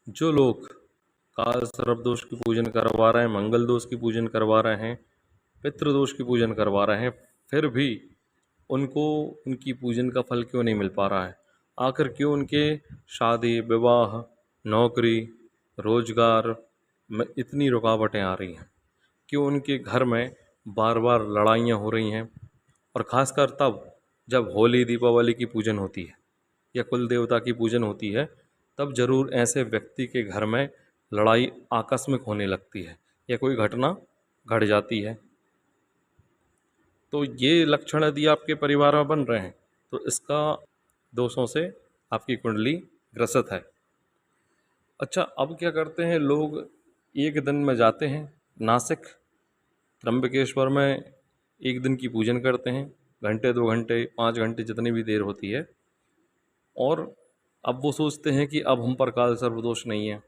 जो लोग काल सर्प दोष की पूजन करवा रहे हैं, मंगल दोष की पूजन करवा रहे हैं, पितृदोष की पूजन करवा रहे हैं, फिर भी उनको उनकी पूजन का फल क्यों नहीं मिल पा रहा है? आखिर क्यों उनके शादी, विवाह, नौकरी, रोजगार में इतनी रुकावटें आ रही हैं? क्यों उनके घर में बार बार लड़ाइयाँ हो रही हैं? और ख़ासकर तब जब होली दीपावली की पूजन होती है या कुल देवता की पूजन होती है, तब जरूर ऐसे व्यक्ति के घर में लड़ाई आकस्मिक होने लगती है या कोई घटना घट जाती है। तो ये लक्षण यदि आपके परिवार में बन रहे हैं तो इसका दोषों से आपकी कुंडली ग्रसित है। अच्छा, अब क्या करते हैं लोग, एक दिन में जाते हैं नासिक त्र्यंबकेश्वर में, एक दिन की पूजन करते हैं, घंटे 2 घंटे 5 घंटे जितनी भी देर होती है, और अब वो सोचते हैं कि अब हम पर काल सर्पदोष नहीं है।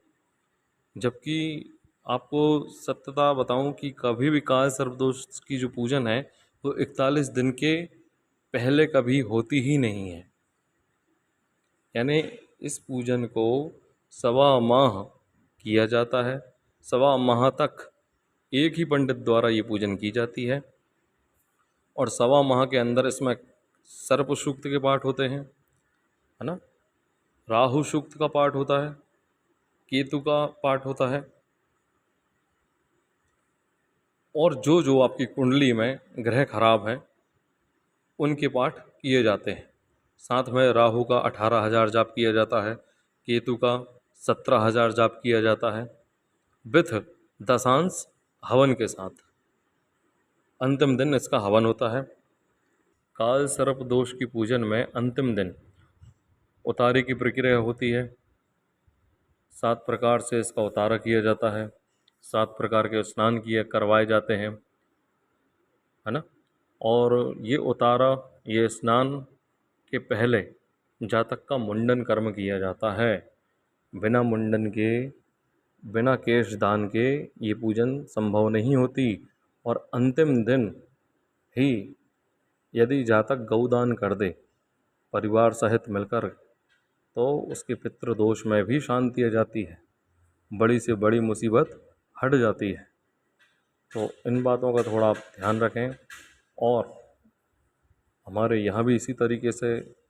जबकि आपको सत्यता बताऊं कि कभी भी काल सर्पदोष की जो पूजन है वो 41 दिन के पहले कभी होती ही नहीं है। यानी इस पूजन को सवा माह किया जाता है। सवा माह तक एक ही पंडित द्वारा ये पूजन की जाती है, और सवा माह के अंदर इसमें सर्प सूक्त के पाठ होते हैं, है ना, राहु सूक्त का पाठ होता है, केतु का पाठ होता है, और जो जो आपकी कुंडली में ग्रह खराब हैं उनके पाठ किए जाते हैं। साथ में राहु का 18,000 जाप किया जाता है, केतु का 17,000 जाप किया जाता है, विथ दशांश हवन के साथ। अंतिम दिन इसका हवन होता है। काल सर्प दोष की पूजन में अंतिम दिन उतारे की प्रक्रिया होती है। 7 प्रकार से इसका उतारा किया जाता है, 7 प्रकार के स्नान किए करवाए जाते हैं, है ना। और ये उतारा, ये स्नान के पहले जातक का मुंडन कर्म किया जाता है। बिना मुंडन के, बिना केश दान के ये पूजन संभव नहीं होती। और अंतिम दिन ही यदि जातक गौदान कर दे परिवार सहित मिलकर, तो उसके पितृदोष में भी शांति आ जाती है, बड़ी से बड़ी मुसीबत हट जाती है। तो इन बातों का थोड़ा आप ध्यान रखें। और हमारे यहाँ भी इसी तरीके से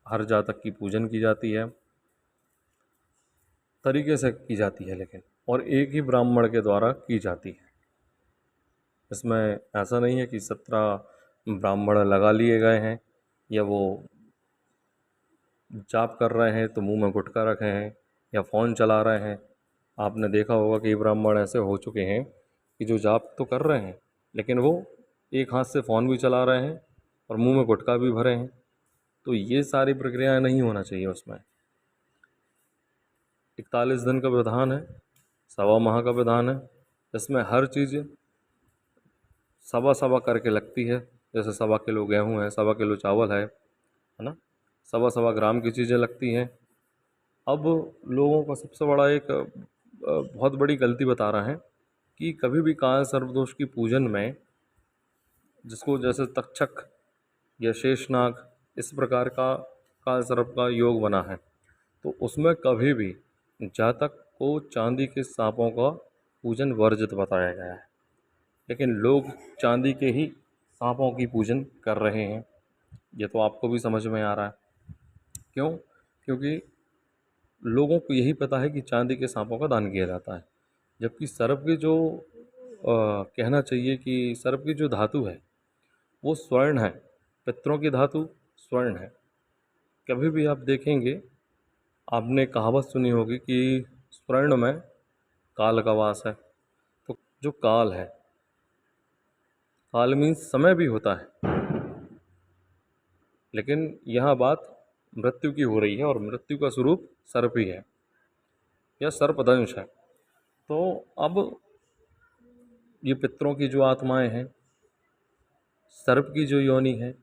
हर जातक की पूजन की जाती है, तरीके से की जाती है लेकिन, और एक ही ब्राह्मण के द्वारा की जाती है। इसमें ऐसा नहीं है कि 17 ब्राह्मण लगा लिए गए हैं, या वो जाप कर रहे हैं तो मुंह में गुटखा रखे हैं या फ़ोन चला रहे हैं। आपने देखा होगा कि ब्राह्मण ऐसे हो चुके हैं कि जो जाप तो कर रहे हैं लेकिन वो एक हाथ से फ़ोन भी चला रहे हैं और मुंह में गुटखा भी भरे हैं। तो ये सारी प्रक्रियाएं नहीं होना चाहिए उसमें। 41 दिन का विधान है, सवा माह का विधान है। इसमें हर चीज़ सवा सवा करके लगती है। जैसे 1.25 किलो गेहूँ है, 1.25 किलो चावल है ना, 1.25 ग्राम की चीज़ें लगती हैं। अब लोगों का सबसे बड़ा एक बहुत बड़ी गलती बता रहा है कि कभी भी काल सर्पदोष की पूजन में, जिसको जैसे तक्षक या शेषनाग इस प्रकार का काल सर्प का योग बना है, तो उसमें कभी भी जातक को चांदी के सांपों का पूजन वर्जित बताया गया है। लेकिन लोग चांदी के ही सांपों की पूजन कर रहे हैं। ये तो आपको भी समझ में आ रहा है। क्यों? क्योंकि लोगों को यही पता है कि चांदी के सांपों का दान किया जाता है, जबकि सर्प की जो कहना चाहिए कि सर्प की जो धातु है वो स्वर्ण है। पितरों की धातु स्वर्ण है। कभी भी आप देखेंगे, आपने कहावत सुनी होगी कि स्वर्ण में काल का वास है। तो जो काल है, काल मीन्स समय भी होता है, लेकिन यहाँ बात मृत्यु की हो रही है, और मृत्यु का स्वरूप सर्प ही है या सर्पदंश है। तो अब ये पितरों की जो आत्माएं हैं, सर्प की जो योनि है,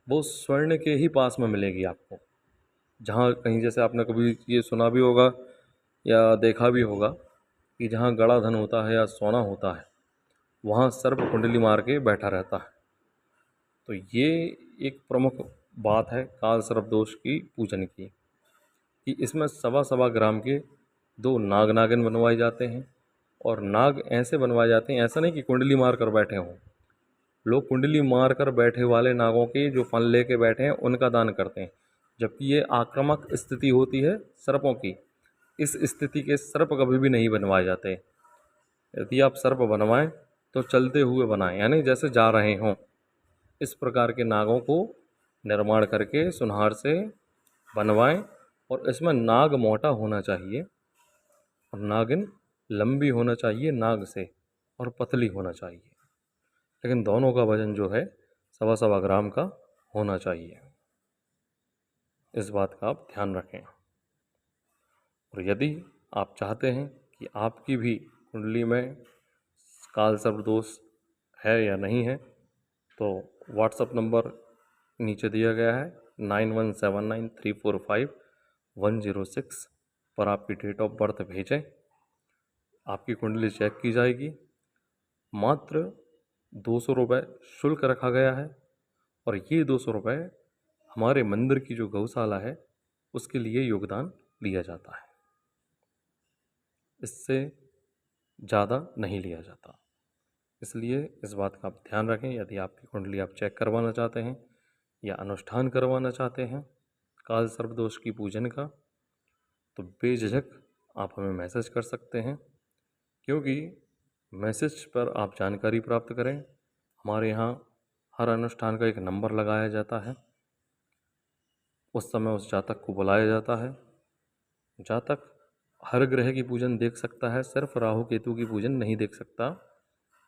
वो स्वर्ण के ही पास में मिलेगी आपको। जहाँ कहीं, जैसे आपने कभी ये सुना भी होगा या देखा भी होगा कि जहाँ गड़ा धन होता है या सोना होता है, वहाँ सर्प कुंडली मार के बैठा रहता है। तो ये एक प्रमुख बात है काल सर्प दोष की पूजन की, कि इसमें 1.25 ग्राम के दो नाग नागिन बनवाए जाते हैं। और नाग ऐसे बनवाए जाते हैं, ऐसा नहीं कि कुंडली मार कर बैठे हों। लोग कुंडली मार कर बैठे वाले नागों के जो फल लेके बैठे हैं उनका दान करते हैं, जबकि ये आक्रामक स्थिति होती है सर्पों की। इस स्थिति के सर्प कभी भी नहीं बनवाए जाते। यदि आप सर्प बनवाएं तो चलते हुए बनाएं, यानी जैसे जा रहे हों। इस प्रकार के नागों को निर्माण करके सुनहार से बनवाएं। और इसमें नाग मोटा होना चाहिए और नागिन लंबी होना चाहिए नाग से, और पतली होना चाहिए। लेकिन दोनों का वजन जो है 1.25 ग्राम का होना चाहिए। इस बात का आप ध्यान रखें। और यदि आप चाहते हैं कि आपकी भी कुंडली में काल सर्प दोष है या नहीं है, तो व्हाट्सएप नंबर नीचे दिया गया है 9179345106 पर आपकी डेट ऑफ बर्थ भेजें। आपकी कुंडली चेक की जाएगी। मात्र 200 रुपये शुल्क रखा गया है, और ये 200 रुपये हमारे मंदिर की जो गौशाला है उसके लिए योगदान लिया जाता है। इससे ज़्यादा नहीं लिया जाता। इसलिए इस बात का आप ध्यान रखें। यदि आपकी कुंडली आप चेक करवाना चाहते हैं या अनुष्ठान करवाना चाहते हैं काल सर्प दोष की पूजन का, तो बेझिझक आप हमें मैसेज कर सकते हैं, क्योंकि मैसेज पर आप जानकारी प्राप्त करें। हमारे यहाँ हर अनुष्ठान का एक नंबर लगाया जाता है। उस समय उस जातक को बुलाया जाता है। जातक हर ग्रह की पूजन देख सकता है, सिर्फ राहु केतु की पूजन नहीं देख सकता,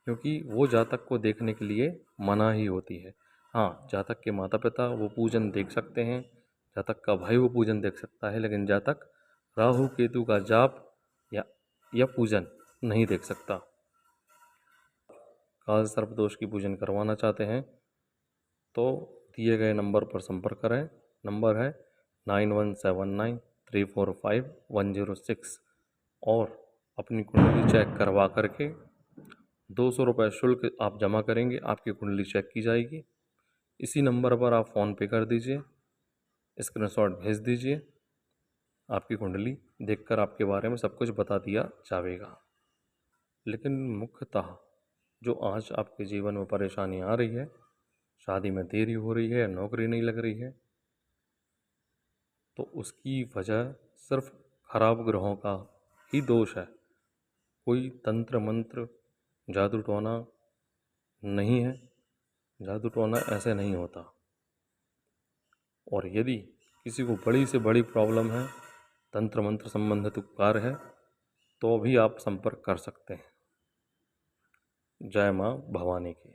क्योंकि वो जातक को देखने के लिए मनाही होती है। हाँ, जातक के माता पिता वो पूजन देख सकते हैं, जातक का भाई वो पूजन देख सकता है, लेकिन जातक राहु केतु का जाप या पूजन नहीं देख सकता। काल सर्प दोष की पूजन करवाना चाहते हैं तो दिए गए नंबर पर संपर्क करें। नंबर है 9179345106, और अपनी कुंडली चेक करवा करके 200 रुपये शुल्क आप जमा करेंगे, आपकी कुंडली चेक की जाएगी। इसी नंबर पर आप फ़ोन पे कर दीजिए, स्क्रीनशॉट भेज दीजिए। आपकी कुंडली देखकर आपके बारे में सब कुछ बता दिया जाएगा। लेकिन मुख्यतः जो आज आपके जीवन में परेशानी आ रही है, शादी में देरी हो रही है, नौकरी नहीं लग रही है, तो उसकी वजह सिर्फ खराब ग्रहों का ही दोष है। कोई तंत्र मंत्र जादू टोना नहीं है। जादू टोना ऐसे नहीं होता। और यदि किसी को बड़ी से बड़ी प्रॉब्लम है, तंत्र मंत्र संबंधित उपकार है, तो भी आप संपर्क कर सकते हैं। जय माँ भवानी की।